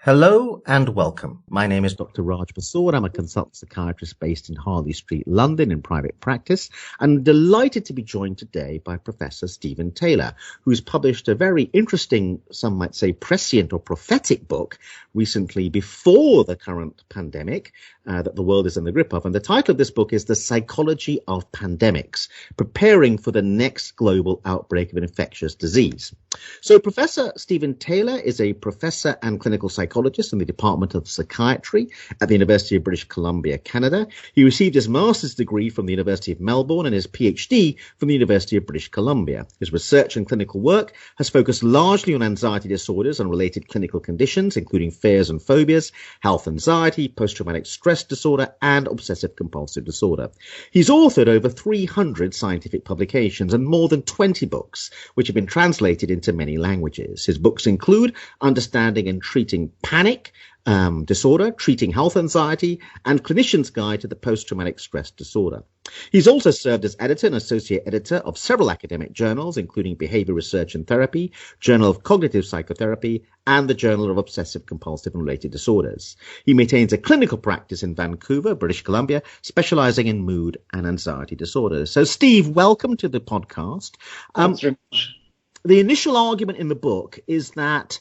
Hello and welcome. My name is Dr. Raj Persaud. I'm a consultant psychiatrist based in Harley Street, London, in private practice. I'm delighted to be joined today by Professor Stephen Taylor, who's published a very interesting, some might say prescient or prophetic book recently before the current pandemic that the world is in the grip of. And the title of this book is The Psychology of Pandemics, Preparing for the Next Global Outbreak of an Infectious Disease. So Professor Stephen Taylor is a professor and clinical psychologist in the Department of Psychiatry at the University of British Columbia, Canada. He received his master's degree from the University of Melbourne and his PhD from the University of British Columbia. His research and clinical work has focused largely on anxiety disorders and related clinical conditions, including fears and phobias, health anxiety, post-traumatic stress disorder, and obsessive-compulsive disorder. He's authored over 300 scientific publications and more than 20 books, which have been translated into many languages. His books include Understanding and Treating Panic Disorder, Treating Health Anxiety, and Clinician's Guide to the Post-Traumatic Stress Disorder. He's also served as editor and associate editor of several academic journals, including Behavior Research and Therapy, Journal of Cognitive Psychotherapy, and the Journal of Obsessive Compulsive and Related Disorders. He maintains a clinical practice in Vancouver, British Columbia, specializing in mood and anxiety disorders. So, Steve, welcome to the podcast. Thanks very much. The initial argument in the book is that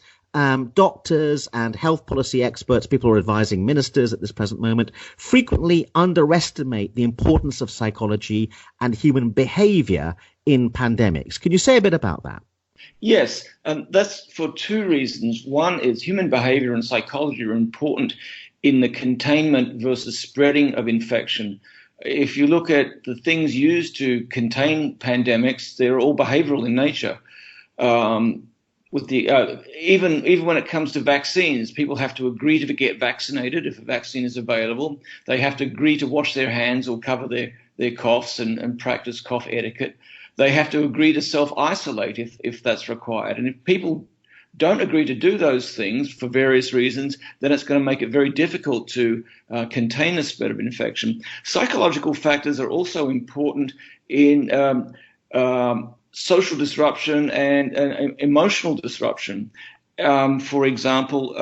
doctors and health policy experts, people who are advising ministers at this present moment, frequently underestimate the importance of psychology and human behavior in pandemics. Can you say a bit about that? Yes, that's for two reasons. One is human behavior and psychology are important in the containment versus spreading of infection. If you look at the things used to contain pandemics, they're all behavioral in nature. Even when it comes to vaccines, people have to agree to get vaccinated if a vaccine is available. They have to agree to wash their hands or cover their coughs and practice cough etiquette. They have to agree to self-isolate if that's required. And if people don't agree to do those things for various reasons, then it's going to make it very difficult to contain the spread of infection. Psychological factors are also important in social disruption and emotional disruption. For example,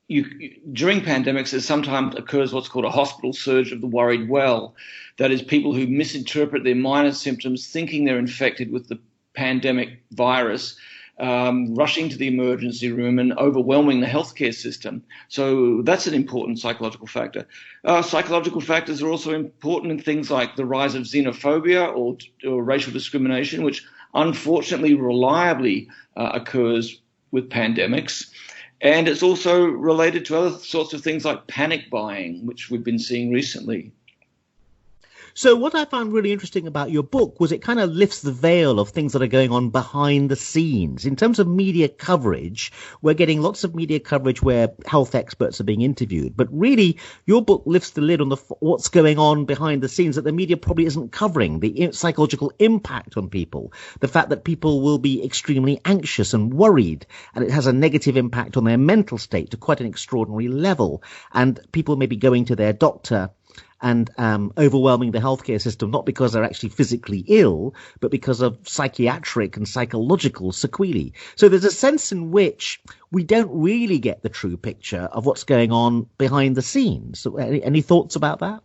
during pandemics, there sometimes occurs what's called a hospital surge of the worried well. That is, people who misinterpret their minor symptoms, thinking they're infected with the pandemic virus, rushing to the emergency room and overwhelming the healthcare system. So that's an important psychological factor. Psychological factors are also important in things like the rise of xenophobia or racial discrimination, which unfortunately reliably occurs with pandemics. And it's also related to other sorts of things like panic buying, which we've been seeing recently. So what I found really interesting about your book was it kind of lifts the veil of things that are going on behind the scenes. In terms of media coverage, we're getting lots of media coverage where health experts are being interviewed. But really, your book lifts the lid on what's going on behind the scenes that the media probably isn't covering, the psychological impact on people, the fact that people will be extremely anxious and worried, and it has a negative impact on their mental state to quite an extraordinary level. And people may be going to their doctor and overwhelming the healthcare system, not because they're actually physically ill, but because of psychiatric and psychological sequelae. So there's a sense in which we don't really get the true picture of what's going on behind the scenes. So any thoughts about that?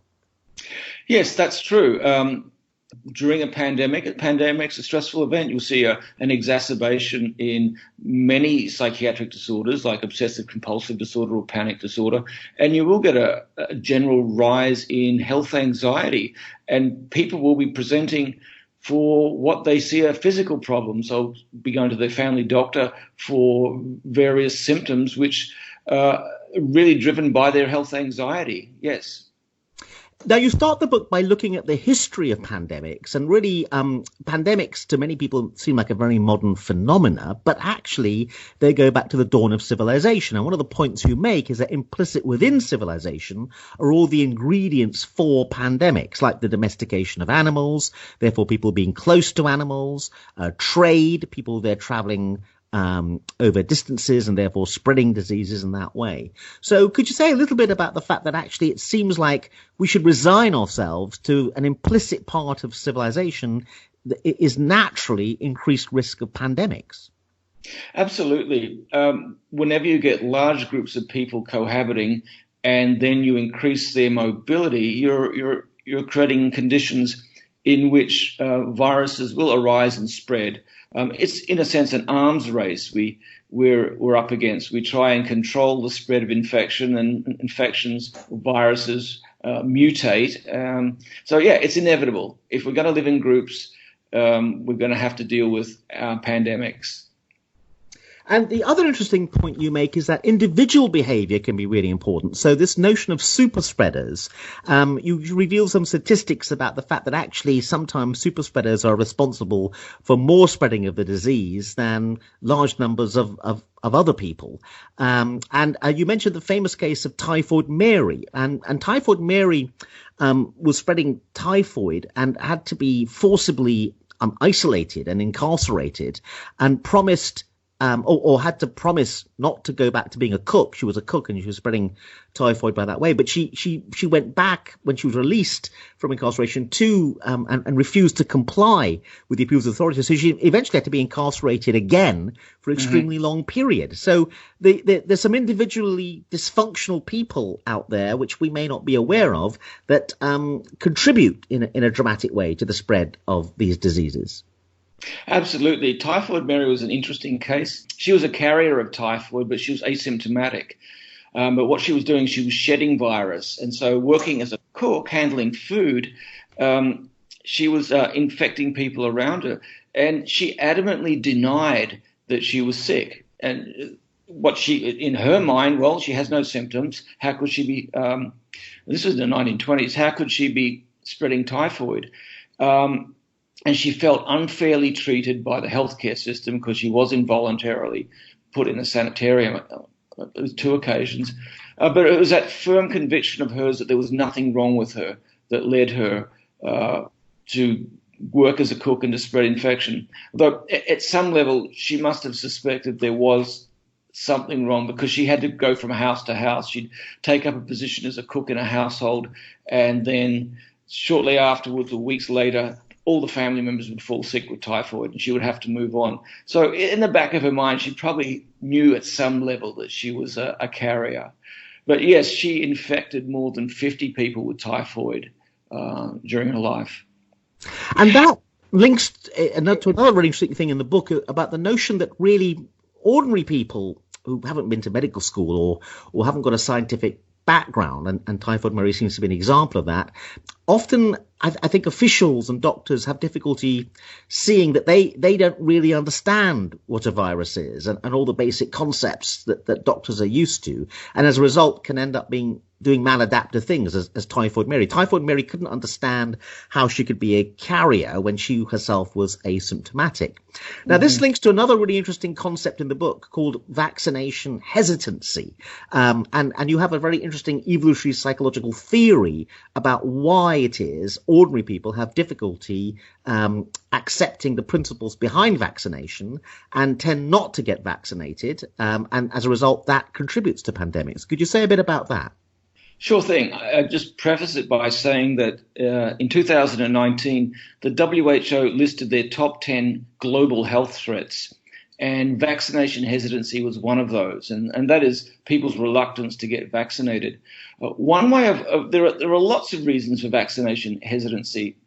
Yes, that's true. During a pandemic's a stressful event. You'll see an exacerbation in many psychiatric disorders like obsessive compulsive disorder or panic disorder, and you will get a general rise in health anxiety, and people will be presenting for what they see are physical problems. They'll be going to their family doctor for various symptoms which are really driven by their health anxiety. Yes. Now, you start the book by looking at the history of pandemics, and really pandemics to many people seem like a very modern phenomena, but actually they go back to the dawn of civilization. And one of the points you make is that implicit within civilization are all the ingredients for pandemics, like the domestication of animals, therefore people being close to animals, trade, people they're traveling over distances and therefore spreading diseases in that way. So could you say a little bit about the fact that actually it seems like we should resign ourselves to an implicit part of civilization that is naturally increased risk of pandemics? Absolutely. Whenever you get large groups of people cohabiting and then you increase their mobility, you're creating conditions in which viruses will arise and spread. It's in a sense an arms race we're up against. We try and control the spread of infection, and infections, viruses mutate. So yeah, it's inevitable. If we're going to live in groups, we're going to have to deal with pandemics. And the other interesting point you make is that individual behavior can be really important. So this notion of super spreaders, you reveal some statistics about the fact that actually sometimes super spreaders are responsible for more spreading of the disease than large numbers of other people. And you mentioned the famous case of Typhoid Mary. And Typhoid Mary was spreading typhoid and had to be forcibly isolated and incarcerated, and promised or had to promise not to go back to being a cook. She was a cook and she was spreading typhoid by that way. But she went back when she was released from incarceration to and refused to comply with the appeals of authorities. So she eventually had to be incarcerated again for an extremely long period. So there's some individually dysfunctional people out there, which we may not be aware of, that contribute in a dramatic way to the spread of these diseases. Absolutely. Typhoid Mary was an interesting case. She was a carrier of typhoid, but she was asymptomatic. But what she was doing, she was shedding virus. And so working as a cook, handling food, she was infecting people around her. And she adamantly denied that she was sick. And in her mind, well, she has no symptoms. How could she be, this was in the 1920s, how could she be spreading typhoid? And she felt unfairly treated by the healthcare system because she was involuntarily put in a sanitarium on 2 occasions. But it was that firm conviction of hers that there was nothing wrong with her that led her to work as a cook and to spread infection. Though at some level, she must have suspected there was something wrong, because she had to go from house to house. She'd take up a position as a cook in a household, and then shortly afterwards, or weeks later, all the family members would fall sick with typhoid and she would have to move on. So in the back of her mind, she probably knew at some level that she was a carrier. But yes, she infected more than 50 people with typhoid during her life. And that links to another really interesting thing in the book about the notion that really ordinary people who haven't been to medical school or haven't got a scientific background, and Typhoid Mary seems to be an example of that. Often, I think officials and doctors have difficulty seeing that they don't really understand what a virus is and all the basic concepts that doctors are used to, and as a result can end up doing maladaptive things as Typhoid Mary. Typhoid Mary couldn't understand how she could be a carrier when she herself was asymptomatic. Now, this links to another really interesting concept in the book called vaccination hesitancy. And you have a very interesting evolutionary psychological theory about why it is ordinary people have difficulty accepting the principles behind vaccination and tend not to get vaccinated. And as a result, that contributes to pandemics. Could you say a bit about that? Sure thing. I just preface it by saying that in 2019, the WHO listed their top 10 global health threats, and vaccination hesitancy was one of those, and that is people's reluctance to get vaccinated. One way there are lots of reasons for vaccination hesitancy.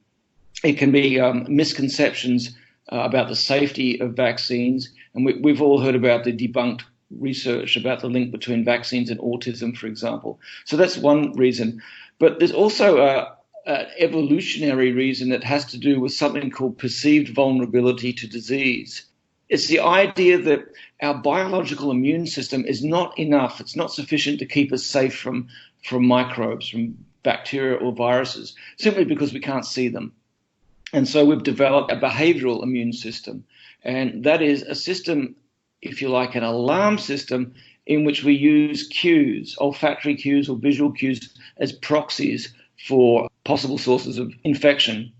It can be misconceptions about the safety of vaccines, and we've all heard about the debunked research about the link between vaccines and autism, for example. So that's one reason. But there's also an evolutionary reason that has to do with something called perceived vulnerability to disease. It's the idea that our biological immune system is not enough. It's not sufficient to keep us safe from microbes, from bacteria or viruses, simply because we can't see them. And so we've developed a behavioral immune system. And that is a system, if you like, an alarm system in which we use cues, olfactory cues or visual cues, as proxies for possible sources of infection.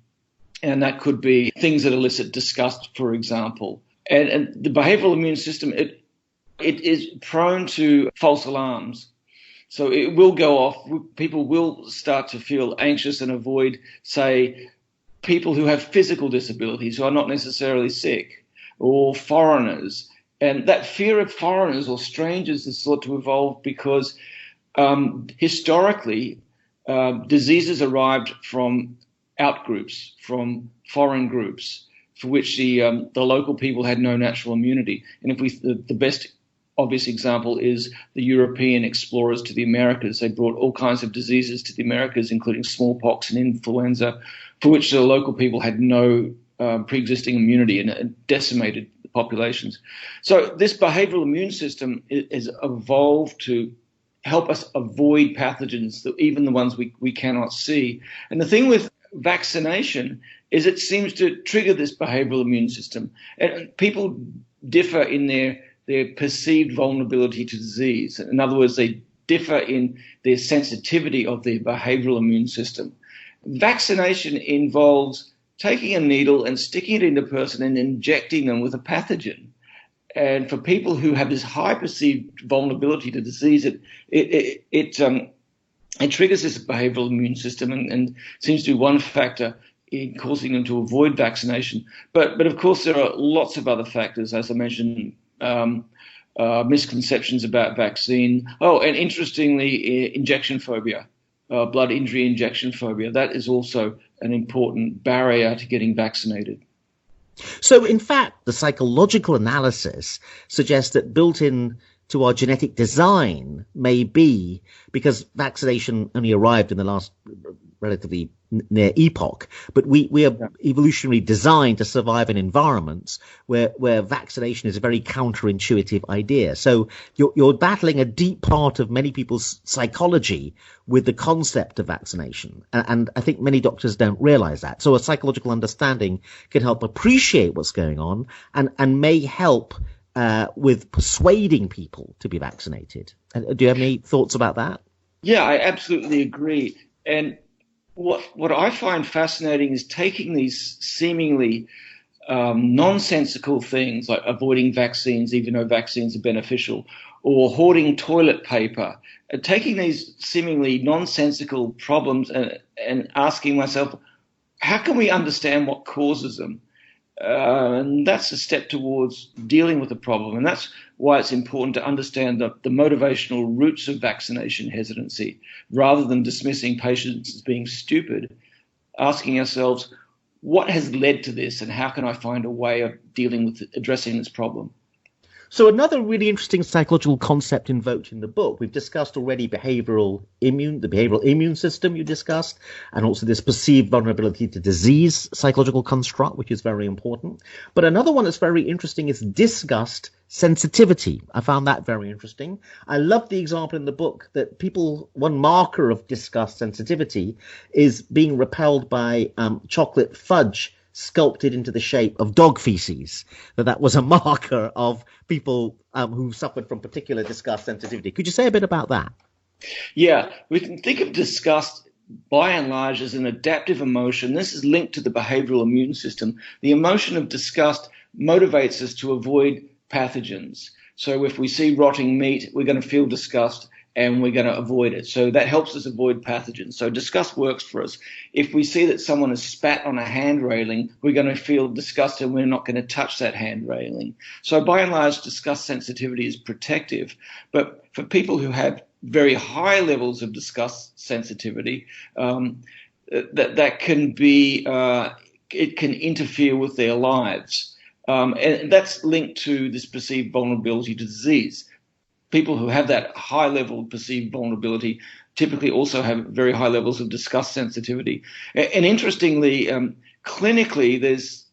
And that could be things that elicit disgust, for example. And the behavioral immune system, it is prone to false alarms. So it will go off. People will start to feel anxious and avoid, say, people who have physical disabilities who are not necessarily sick, or foreigners. And that fear of foreigners or strangers is thought to evolve because historically diseases arrived from outgroups, from foreign groups, for which the local people had no natural immunity. And the best obvious example is the European explorers to the Americas. They brought all kinds of diseases to the Americas, including smallpox and influenza, for which the local people had no pre-existing immunity, and it decimated the populations. So this behavioral immune system is evolved to help us avoid pathogens, even the ones we cannot see. And the thing with vaccination is it seems to trigger this behavioral immune system. And people differ in their perceived vulnerability to disease. In other words, they differ in their sensitivity of their behavioral immune system. Vaccination involves taking a needle and sticking it in the person and injecting them with a pathogen. And for people who have this high perceived vulnerability to disease, it triggers this behavioral immune system and seems to be one factor in causing them to avoid vaccination. But of course, there are lots of other factors, as I mentioned, misconceptions about vaccine. Oh, and interestingly, injection phobia, blood injury injection phobia. That is also an important barrier to getting vaccinated. So, in fact, the psychological analysis suggests that built in to our genetic design may be, because vaccination only arrived in the last relatively near epoch, but we are evolutionarily designed to survive in environments where vaccination is a very counterintuitive idea. So you're battling a deep part of many people's psychology with the concept of vaccination. And I think many doctors don't realize that. So a psychological understanding can help appreciate what's going on and may help with persuading people to be vaccinated. Do you have any thoughts about that? Yeah, I absolutely agree. And what I find fascinating is taking these seemingly nonsensical things like avoiding vaccines, even though vaccines are beneficial, or hoarding toilet paper, and taking these seemingly nonsensical problems and asking myself, how can we understand what causes them? And that's a step towards dealing with the problem. And that's why it's important to understand the motivational roots of vaccination hesitancy, rather than dismissing patients as being stupid, asking ourselves, what has led to this and how can I find a way of dealing with addressing this problem? So another really interesting psychological concept invoked in the book, we've discussed already the behavioral immune system you discussed, and also this perceived vulnerability to disease psychological construct, which is very important. But another one that's very interesting is disgust sensitivity. I found that very interesting. I love the example in the book that one marker of disgust sensitivity is being repelled by chocolate fudge sculpted into the shape of dog feces, that was a marker of people who suffered from particular disgust sensitivity. Could you say a bit about that? Yeah, we can think of disgust by and large as an adaptive emotion. This is linked to the behavioral immune system. The emotion of disgust motivates us to avoid pathogens. So if we see rotting meat, we're going to feel disgust and we're going to avoid it. So that helps us avoid pathogens. So disgust works for us. If we see that someone has spat on a hand railing, we're going to feel disgust and we're not going to touch that hand railing. So by and large, disgust sensitivity is protective. But for people who have very high levels of disgust sensitivity, that can be, it can interfere with their lives. And that's linked to this perceived vulnerability to disease. People who have that high level of perceived vulnerability typically also have very high levels of disgust sensitivity. And interestingly, clinically, there's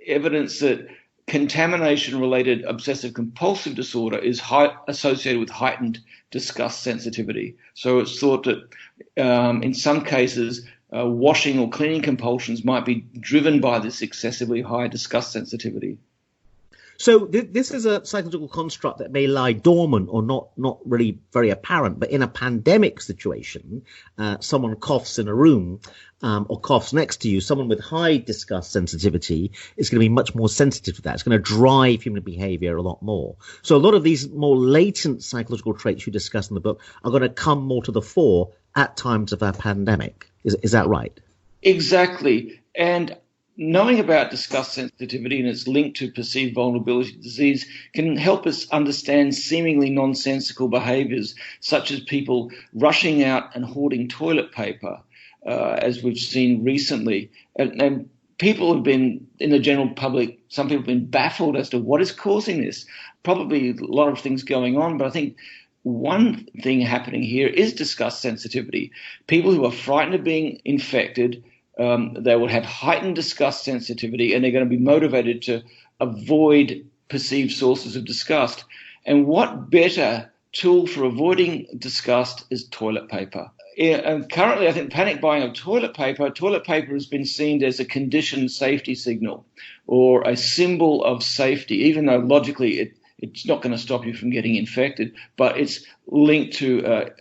evidence that contamination-related obsessive-compulsive disorder is associated with heightened disgust sensitivity. So it's thought that in some cases, washing or cleaning compulsions might be driven by this excessively high disgust sensitivity. So this is a psychological construct that may lie dormant or not really very apparent, but in a pandemic situation, someone coughs in a room or coughs next to you, someone with high disgust sensitivity is going to be much more sensitive to that. It's going to drive human behavior a lot more. So a lot of these more latent psychological traits you discuss in the book are going to come more to the fore at times of a pandemic. Is that right? Exactly. And knowing about disgust sensitivity and its link to perceived vulnerability to disease can help us understand seemingly nonsensical behaviours, such as people rushing out and hoarding toilet paper, as we've seen recently. And people have been, in the general public, some people have been baffled as to what is causing this. Probably a lot of things going on, but I think one thing happening here is disgust sensitivity. People who are frightened of being infected, they will have heightened disgust sensitivity, and they're going to be motivated to avoid perceived sources of disgust. And what better tool for avoiding disgust is toilet paper. And currently, I think panic buying of toilet paper has been seen as a conditioned safety signal or a symbol of safety, even though logically it's not going to stop you from getting infected, but it's linked to,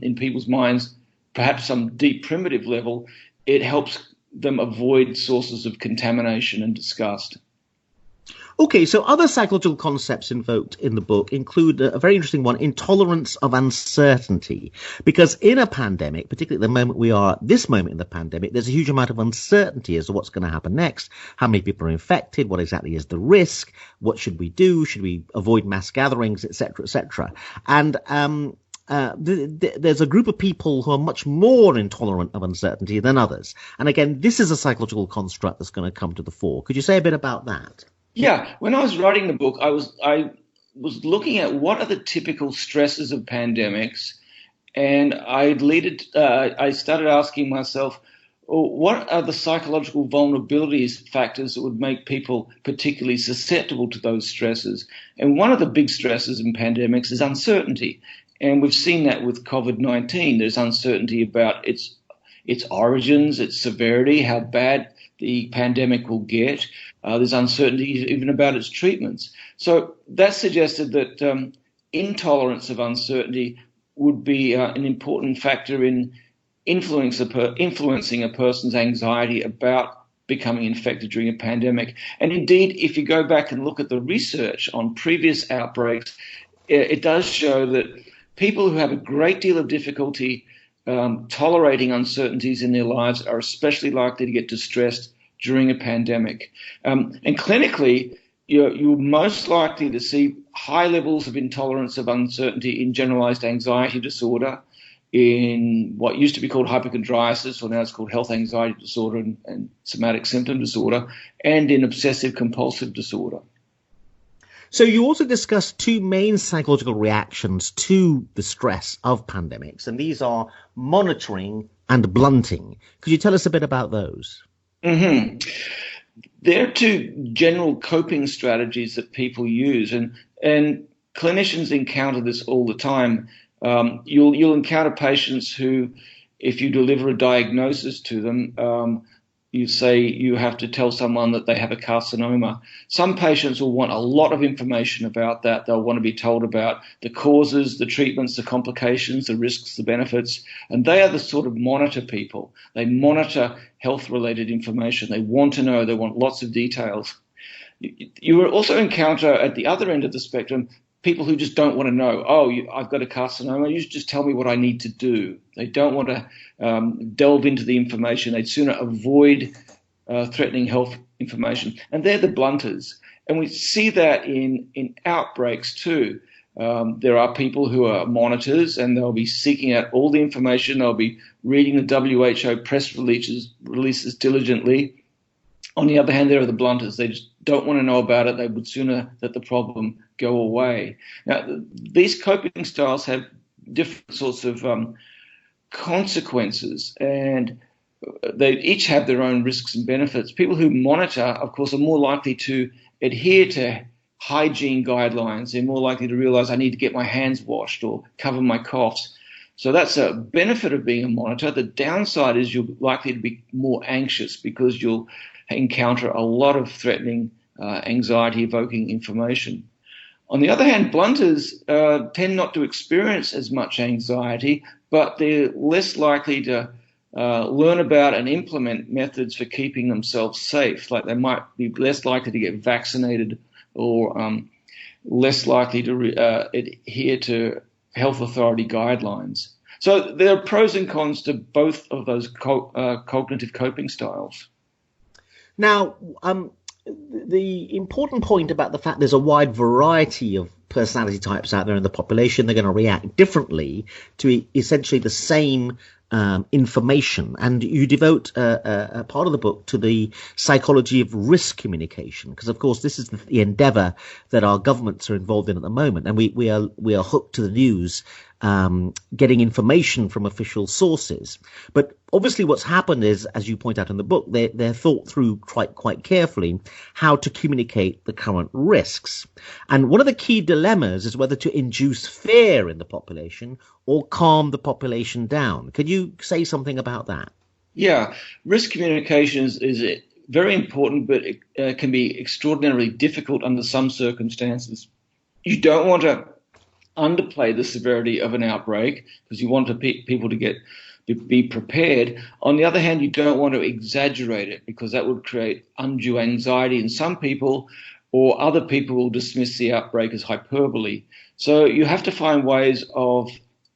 in people's minds, perhaps some deep primitive level, it helps them avoid sources of contamination and disgust. Okay, so other psychological concepts invoked in the book include a very interesting one, intolerance of uncertainty. Because in a pandemic, particularly at the moment we are, this moment in the pandemic, there's a huge amount of uncertainty as to what's going to happen next, how many people are infected, what exactly is the risk, what should we do, should we avoid mass gatherings, etc., etc. And there's a group of people who are much more intolerant of uncertainty than others. And again, this is a psychological construct that's going to come to the fore. Could you say a bit about that? Yeah, when I was writing the book, I was looking at what are the typical stresses of pandemics, and I started asking myself, what are the psychological vulnerabilities factors that would make people particularly susceptible to those stresses? And one of the big stresses in pandemics is uncertainty, and we've seen that with COVID-19. There's uncertainty about its origins, its severity, how bad the pandemic will get. There's uncertainty even about its treatments. So that suggested that intolerance of uncertainty would be an important factor in influencing a person's anxiety about becoming infected during a pandemic. And indeed, if you go back and look at the research on previous outbreaks, it does show that people who have a great deal of difficulty tolerating uncertainties in their lives are especially likely to get distressed during a pandemic. And clinically, you're most likely to see high levels of intolerance of uncertainty in generalized anxiety disorder, in what used to be called hypochondriasis, or now it's called health anxiety disorder and somatic symptom disorder, and in obsessive compulsive disorder. So you also discussed two main psychological reactions to the stress of pandemics, and these are monitoring and blunting. Could you tell us a bit about those? Mm-hmm. There are two general coping strategies that people use, and clinicians encounter this all the time. You'll encounter patients who, if you deliver a diagnosis to them, you say you have to tell someone that they have a carcinoma. Some patients will want a lot of information about that. They'll want to be told about the causes, the treatments, the complications, the risks, the benefits, and they are the sort of monitor people. They monitor health-related information. They want to know. They want lots of details. You will also encounter at the other end of the spectrum people who just don't want to know, I've got a carcinoma, you just tell me what I need to do. They don't want to delve into the information. They'd sooner avoid threatening health information. And they're the blunters. And we see that in outbreaks too. There are people who are monitors, and they'll be seeking out all the information. They'll be reading the WHO press releases diligently. On the other hand, there are the blunters. They just don't want to know about it. They would sooner that the problem go away. Now, these coping styles have different sorts of consequences, and they each have their own risks and benefits. People who monitor, of course, are more likely to adhere to hygiene guidelines. They're more likely to realize I need to get my hands washed or cover my coughs. So that's a benefit of being a monitor. The downside is you're likely to be more anxious because you'll encounter a lot of threatening, anxiety-evoking information. On the other hand, blunters tend not to experience as much anxiety, but they're less likely to learn about and implement methods for keeping themselves safe. Like they might be less likely to get vaccinated or less likely to adhere to health authority guidelines. So there are pros and cons to both of those cognitive coping styles. Now, the important point about the fact there's a wide variety of personality types out there in the population, they're going to react differently to essentially the same information. And you devote a part of the book to the psychology of risk communication, because, of course, this is the endeavor that our governments are involved in at the moment. And we are hooked to the news, getting information from official sources. But obviously what's happened is, as you point out in the book, they're thought through quite carefully how to communicate the current risks. And one of the key dilemmas is whether to induce fear in the population or calm the population down. Could you say something about that? Yeah, risk communications is very important, but it can be extraordinarily difficult under some circumstances. You don't want to underplay the severity of an outbreak because you want people to be prepared. On the other hand, you don't want to exaggerate it because that would create undue anxiety in some people, or other people will dismiss the outbreak as hyperbole. So you have to find ways of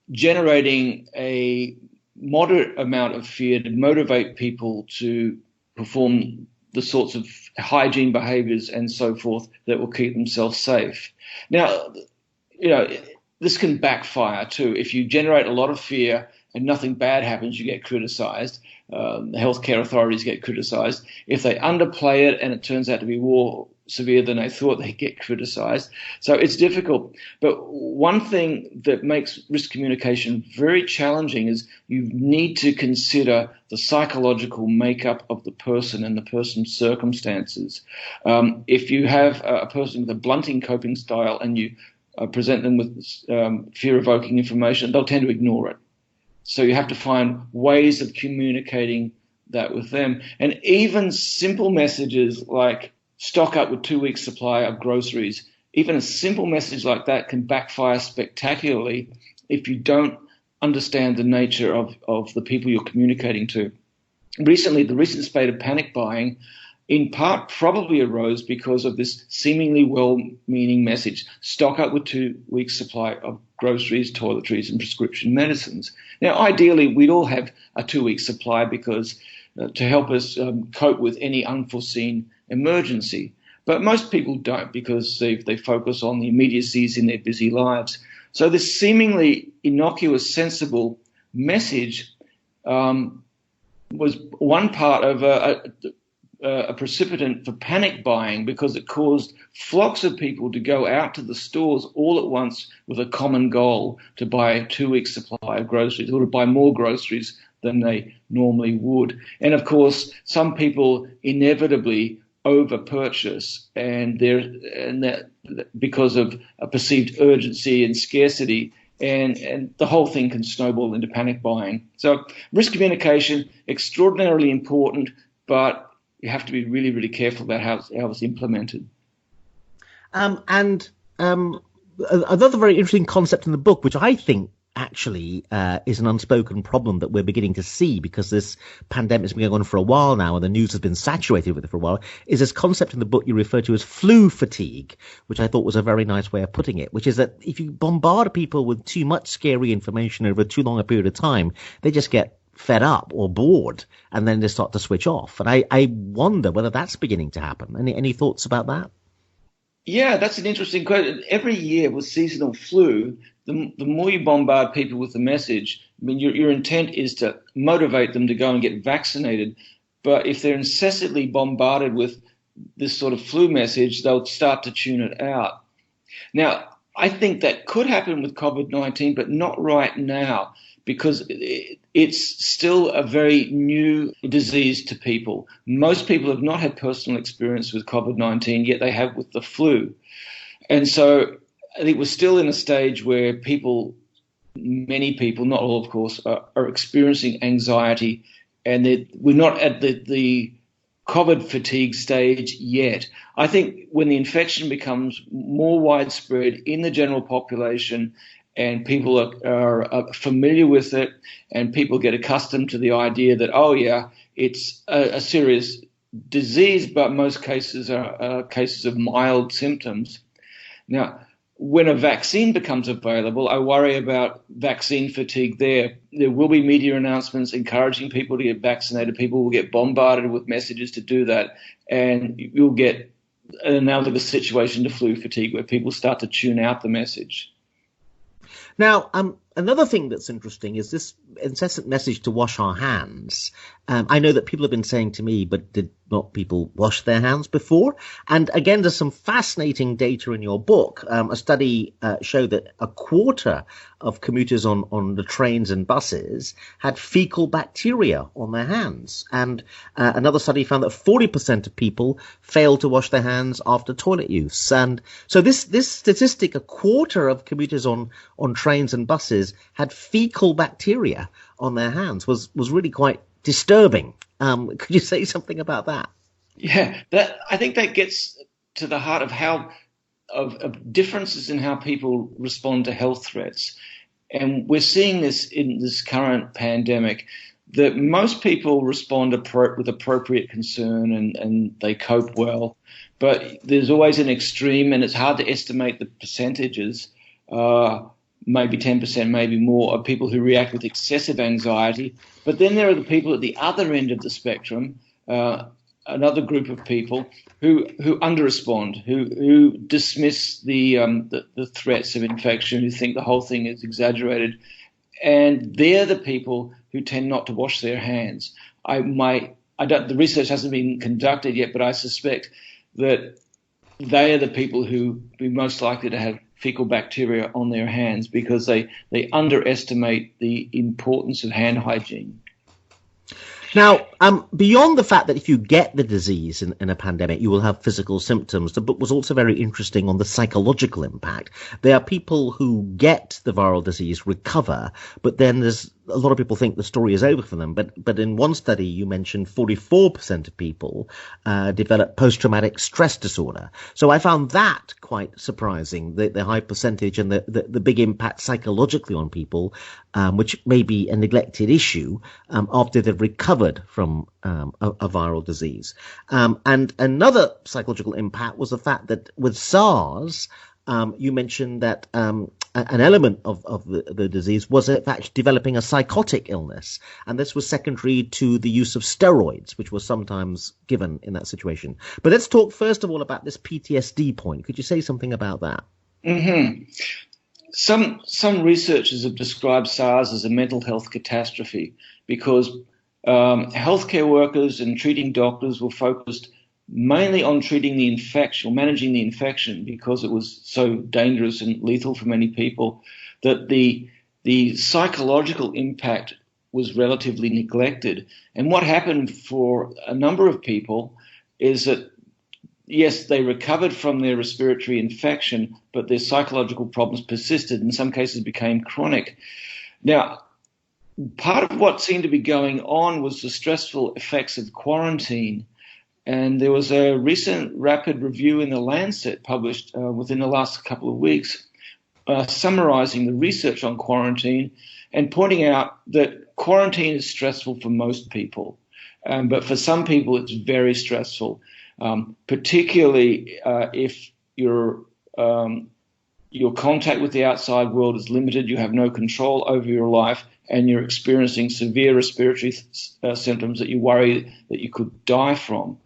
generating a moderate amount of fear to motivate people to perform the sorts of hygiene behaviors and so forth that will keep themselves safe. Now, this can backfire too. If you generate a lot of fear and nothing bad happens, you get criticized. The healthcare authorities get criticized. If they underplay it and it turns out to be more severe than they thought, they get criticized. So it's difficult. But one thing that makes risk communication very challenging is you need to consider the psychological makeup of the person and the person's circumstances. If you have a person with a blunting coping style and you present them with fear-evoking information, they'll tend to ignore it. So you have to find ways of communicating that with them. And even simple messages like stock up with 2 weeks' supply of groceries, even a simple message like that can backfire spectacularly if you don't understand the nature of the people you're communicating to. Recently, the recent spate of panic buying in part probably arose because of this seemingly well-meaning message: stock up with 2 weeks' supply of groceries, toiletries, and prescription medicines. Now, ideally, we'd all have a 2-week supply because to help us cope with any unforeseen emergency. But most people don't because they focus on the immediacies in their busy lives. So this seemingly innocuous, sensible message was one part of a precipitant for panic buying because it caused flocks of people to go out to the stores all at once with a common goal to buy a 2-week supply of groceries or to buy more groceries than they normally would. And of course, some people inevitably over-purchase and that because of a perceived urgency and scarcity, and the whole thing can snowball into panic buying. So risk communication, extraordinarily important, but you have to be really, really careful about how it's implemented. Another very interesting concept in the book, which I think actually is an unspoken problem that we're beginning to see because this pandemic has been going on for a while now and the news has been saturated with it for a while, is this concept in the book you refer to as flu fatigue, which I thought was a very nice way of putting it, which is that if you bombard people with too much scary information over too long a period of time, they just get fed up or bored and then they start to switch off. And I wonder whether that's beginning to happen. Any thoughts about that? Yeah, that's an interesting question. Every year with seasonal flu, the more you bombard people with the message, I mean, your intent is to motivate them to go and get vaccinated. But if they're incessantly bombarded with this sort of flu message, they'll start to tune it out. Now, I think that could happen with COVID-19, but not right now, because it's still a very new disease to people. Most people have not had personal experience with COVID-19, yet they have with the flu. And so I think we're still in a stage where many people, not all of course, are experiencing anxiety, and we're not at the COVID fatigue stage yet. I think when the infection becomes more widespread in the general population and people are familiar with it and people get accustomed to the idea that, oh, yeah, it's a serious disease, but most cases are cases of mild symptoms. Now, when a vaccine becomes available, I worry about vaccine fatigue there. There will be media announcements encouraging people to get vaccinated. People will get bombarded with messages to do that, and you'll get an analogous situation to flu fatigue where people start to tune out the message. Now, another thing that's interesting is this incessant message to wash our hands. I know that people have been saying to me, but did not people wash their hands before? And again, there's some fascinating data in your book. A study showed that a quarter of commuters on the trains and buses had fecal bacteria on their hands. And another study found that 40% of people failed to wash their hands after toilet use. And so this statistic, a quarter of commuters on trains and buses had fecal bacteria on their hands, was really quite disturbing. Could you say something about that? Yeah, I think that gets to the heart of of differences in how people respond to health threats. And we're seeing this in this current pandemic, that most people respond with appropriate concern and they cope well. But there's always an extreme, and it's hard to estimate the percentages, maybe 10%, maybe more, of people who react with excessive anxiety. But then there are the people at the other end of the spectrum, another group of people who underrespond, who dismiss the threats of infection, who think the whole thing is exaggerated. And they're the people who tend not to wash their hands. The research hasn't been conducted yet, but I suspect that they are the people who be most likely to have fecal bacteria on their hands because they underestimate the importance of hand hygiene. Now, beyond the fact that if you get the disease in a pandemic, you will have physical symptoms, the book was also very interesting on the psychological impact. There are people who get the viral disease, recover, but then there's a lot of people think the story is over for them. But in one study, you mentioned 44% of people develop post-traumatic stress disorder. So I found that quite surprising, the high percentage and the big impact psychologically on people, which may be a neglected issue after they've recovered from a viral disease. And another psychological impact was the fact that with SARS, you mentioned that an element of the disease was in fact developing a psychotic illness, and this was secondary to the use of steroids, which was sometimes given in that situation. But let's talk first of all about this PTSD point. Could you say something about that? Mm-hmm. Some researchers have described SARS as a mental health catastrophe because healthcare workers and treating doctors were focused mainly on treating the infection or managing the infection because it was so dangerous and lethal for many people, that the psychological impact was relatively neglected. And what happened for a number of people is that, yes, they recovered from their respiratory infection, but their psychological problems persisted, in some cases became chronic. Now, part of what seemed to be going on was the stressful effects of quarantine. And there was a recent rapid review in The Lancet published within the last couple of weeks, summarizing the research on quarantine and pointing out that quarantine is stressful for most people. But for some people, it's very stressful, particularly if your contact with the outside world is limited, you have no control over your life, and you're experiencing severe respiratory symptoms that you worry that you could die from.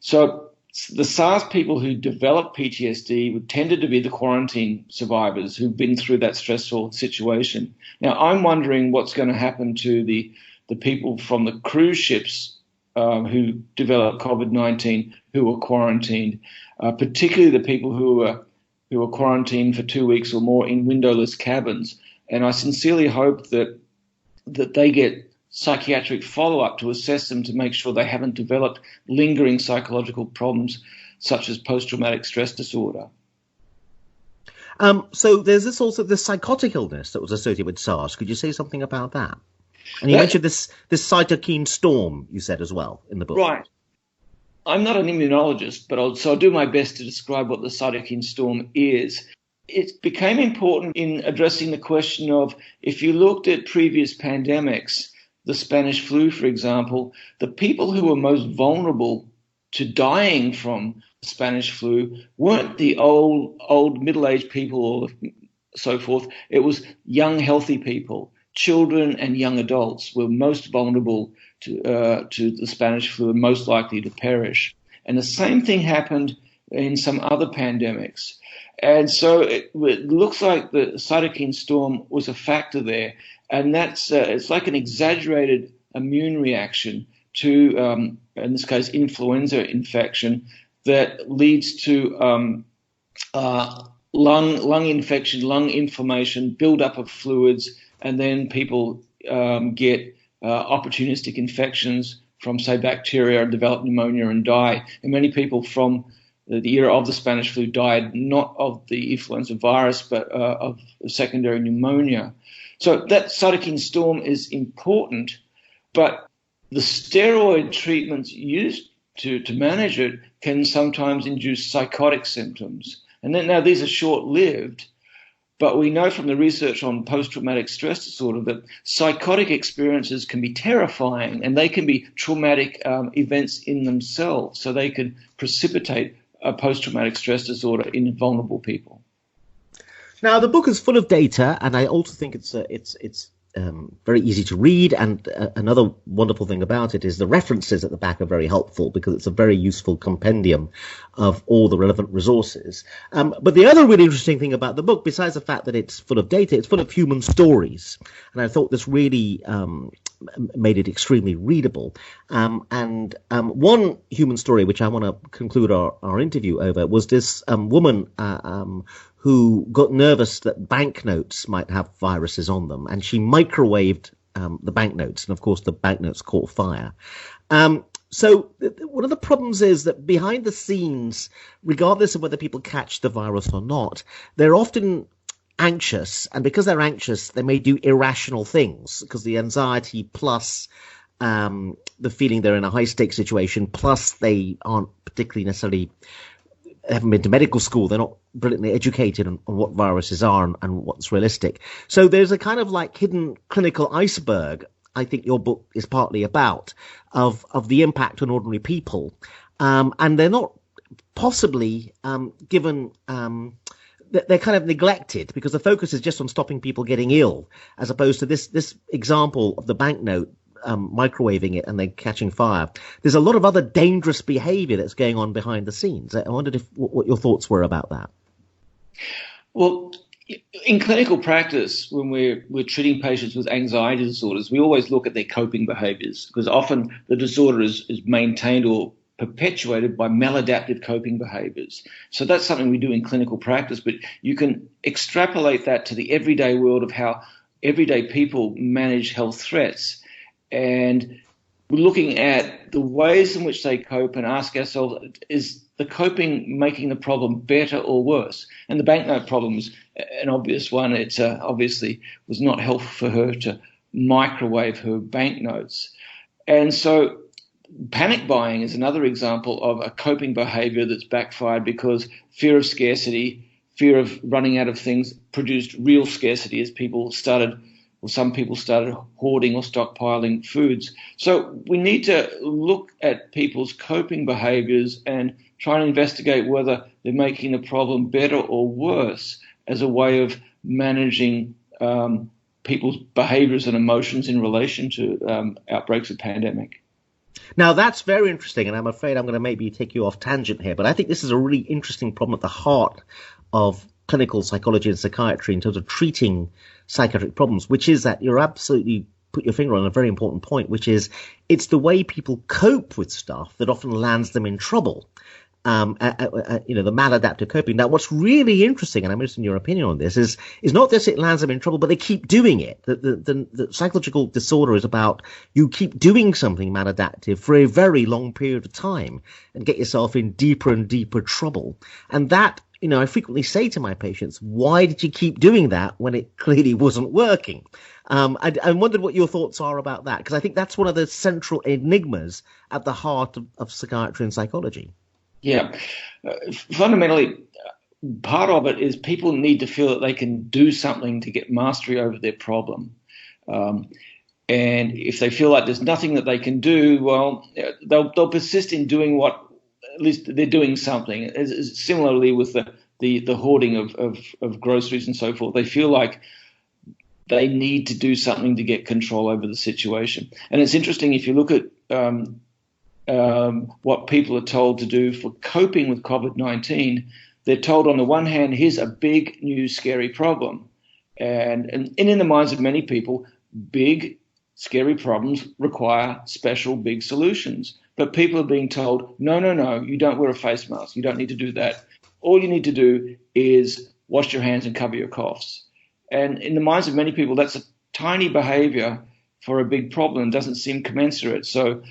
So the SARS people who developed PTSD tended to be the quarantine survivors who've been through that stressful situation. Now, I'm wondering what's going to happen to the people from the cruise ships who developed COVID-19 who were quarantined, particularly the people who were quarantined for 2 weeks or more in windowless cabins. And I sincerely hope that they get psychiatric follow-up to assess them to make sure they haven't developed lingering psychological problems such as post-traumatic stress disorder. So there's this psychotic illness that was associated with SARS. Could you say something about that? And you mentioned this cytokine storm, you said as well in the book. Right. I'm not an immunologist, but I'll do my best to describe what the cytokine storm is. It became important in addressing the question of, if you looked at previous pandemics, the Spanish flu, for example, the people who were most vulnerable to dying from Spanish flu weren't the old middle-aged people or so forth. It was young, healthy people. Children and young adults were most vulnerable to the Spanish flu and most likely to perish. And the same thing happened in some other pandemics. And so it looks like the cytokine storm was a factor there. And that's it's like an exaggerated immune reaction to, in this case, influenza infection that leads to lung infection, lung inflammation, buildup of fluids, and then people get opportunistic infections from, say, bacteria, develop pneumonia and die. And many people from the era of the Spanish flu died not of the influenza virus, but of secondary pneumonia. So that cytokine storm is important, but the steroid treatments used to manage it can sometimes induce psychotic symptoms. And then now these are short-lived, but we know from the research on post-traumatic stress disorder that psychotic experiences can be terrifying and they can be traumatic events in themselves. So they can precipitate a post-traumatic stress disorder in vulnerable people. Now, the book is full of data, and I also think it's very easy to read. And another wonderful thing about it is the references at the back are very helpful because it's a very useful compendium of all the relevant resources. But the other really interesting thing about the book, besides the fact that it's full of data, it's full of human stories. And I thought this really made it extremely readable. And one human story, which I want to conclude our interview over, was this woman who got nervous that banknotes might have viruses on them, and she microwaved the banknotes, and of course the banknotes caught fire. So one of the problems is that behind the scenes, regardless of whether people catch the virus or not, they're often anxious, and because they're anxious, they may do irrational things, because the anxiety plus the feeling they're in a high-stakes situation, plus they aren't particularly necessarily haven't been to medical school, they're not brilliantly educated on what viruses are and what's realistic. So there's a kind of like hidden clinical iceberg, I think your book is partly about, of the impact on ordinary people. And they're not possibly given they're kind of neglected because the focus is just on stopping people getting ill, as opposed to this example of the banknote microwaving it and then catching fire. There's a lot of other dangerous behavior that's going on behind the scenes. I wondered what your thoughts were about that. Well, in clinical practice, when we're treating patients with anxiety disorders, we always look at their coping behaviors, because often the disorder is maintained or perpetuated by maladaptive coping behaviors. So that's something we do in clinical practice, but you can extrapolate that to the everyday world of how everyday people manage health threats. And we're looking at the ways in which they cope and ask ourselves, is the coping making the problem better or worse? And the banknote problem is an obvious one. It obviously was not helpful for her to microwave her banknotes. And so panic buying is another example of a coping behavior that's backfired, because fear of scarcity, fear of running out of things produced real scarcity as some people started hoarding or stockpiling foods. So we need to look at people's coping behaviors and try and investigate whether they're making the problem better or worse as a way of managing people's behaviors and emotions in relation to outbreaks of pandemic. Now, that's very interesting, and I'm afraid I'm going to maybe take you off tangent here, but I think this is a really interesting problem at the heart of clinical psychology and psychiatry in terms of treating psychiatric problems, which is that you're absolutely put your finger on a very important point, which is it's the way people cope with stuff that often lands them in trouble. The maladaptive coping. Now, what's really interesting, and I'm interested in your opinion on this, is not just it lands them in trouble, but they keep doing it. The psychological disorder is about you keep doing something maladaptive for a very long period of time and get yourself in deeper and deeper trouble. And that, I frequently say to my patients, why did you keep doing that when it clearly wasn't working? I wondered what your thoughts are about that, because I think that's one of the central enigmas at the heart of psychiatry and psychology. Yeah. Fundamentally, part of it is people need to feel that they can do something to get mastery over their problem. And if they feel like there's nothing that they can do, well, they'll persist in doing what at least they're doing something. Similarly with the hoarding of groceries and so forth, they feel like they need to do something to get control over the situation. And it's interesting if you look at what people are told to do for coping with COVID-19. They're told on the one hand, here's a big, new, scary problem. And in the minds of many people, big, scary problems require special, big solutions. But people are being told, no, you don't wear a face mask. You don't need to do that. All you need to do is wash your hands and cover your coughs. And in the minds of many people, that's a tiny behavior for a big problem and doesn't seem commensurate. So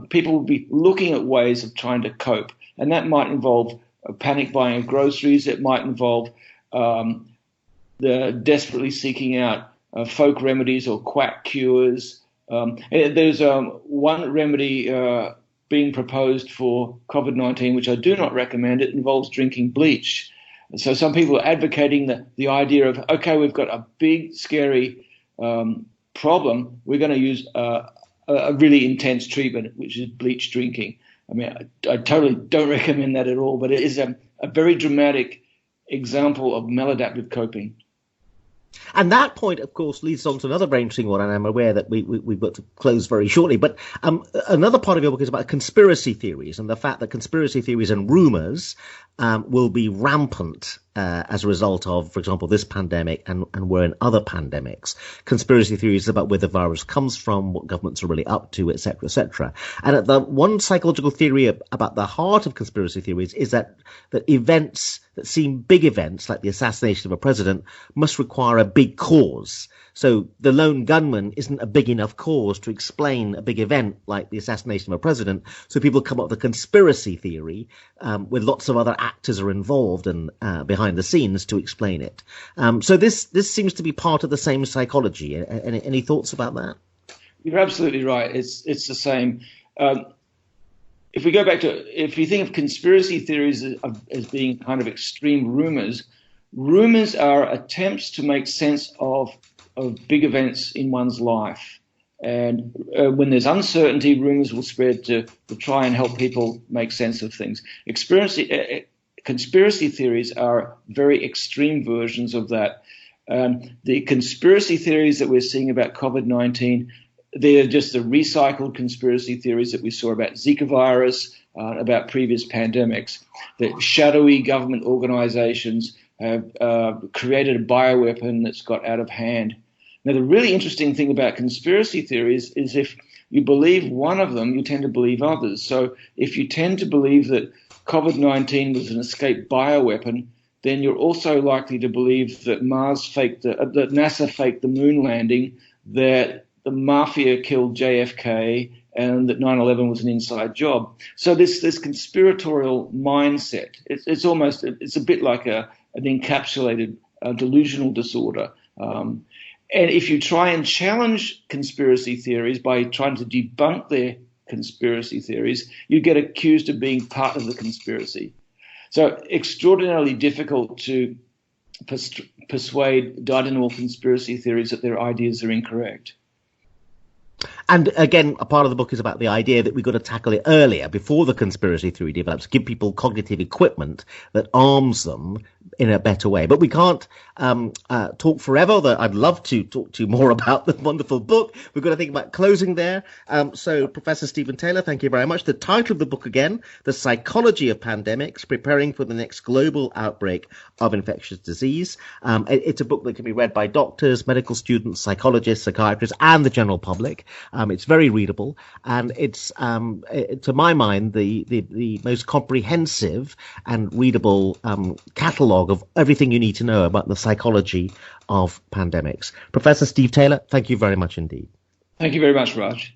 people will be looking at ways of trying to cope. And that might involve panic buying of groceries. It might involve the desperately seeking out folk remedies or quack cures. There's one remedy being proposed for COVID-19, which I do not recommend. It involves drinking bleach. And so some people are advocating the idea of, okay, we've got a big, scary problem. We're going to use a really intense treatment, which is bleach drinking. I mean, I totally don't recommend that at all, but it is a very dramatic example of maladaptive coping. And that point, of course, leads on to another very interesting one, and I'm aware that we've got to close very shortly. But another part of your book is about conspiracy theories and the fact that conspiracy theories and rumors will be rampant as a result of, for example, this pandemic and were in other pandemics. Conspiracy theories about where the virus comes from, what governments are really up to, etc., etc. And the one psychological theory about the heart of conspiracy theories is that events that seem big events, like the assassination of a president, must require a big cause. So the lone gunman isn't a big enough cause to explain a big event like the assassination of a president. So people come up with a conspiracy theory with lots of other actors are involved and behind the scenes to explain it. So this seems to be part of the same psychology. Any thoughts about that? You're absolutely right. It's the same. If we go back if you think of conspiracy theories as being kind of extreme rumors are attempts to make sense of big events in one's life. And when there's uncertainty, rumors will spread to try and help people make sense of things. Conspiracy theories are very extreme versions of that. The conspiracy theories that we're seeing about COVID-19, they're just the recycled conspiracy theories that we saw about Zika virus, about previous pandemics. That shadowy government organizations have created a bioweapon that's got out of hand. Now, the really interesting thing about conspiracy theories is if you believe one of them, you tend to believe others. So if you tend to believe that COVID-19 was an escaped bioweapon, then you're also likely to believe that that NASA faked the moon landing, that the mafia killed JFK, and that 9/11 was an inside job. So this conspiratorial mindset, it's a bit like an encapsulated delusional disorder. And if you try and challenge conspiracy theories by trying to debunk their conspiracy theories, you get accused of being part of the conspiracy. So extraordinarily difficult to persuade dyed-in-the-wool conspiracy theories that their ideas are incorrect. And again, a part of the book is about the idea that we've got to tackle it earlier, before the conspiracy theory develops, give people cognitive equipment that arms them in a better way. But we can't talk forever, although I'd love to talk to you more about the wonderful book. We've got to think about closing there. So Professor Stephen Taylor, thank you very much. The title of the book again, The Psychology of Pandemics, Preparing for the Next Global Outbreak of Infectious Disease. It's a book that can be read by doctors, medical students, psychologists, psychiatrists, and the general public. It's very readable, and it's, to my mind, the most comprehensive and readable catalogue of everything you need to know about the psychology of pandemics. Professor Steve Taylor, thank you very much indeed. Thank you very much, Raj.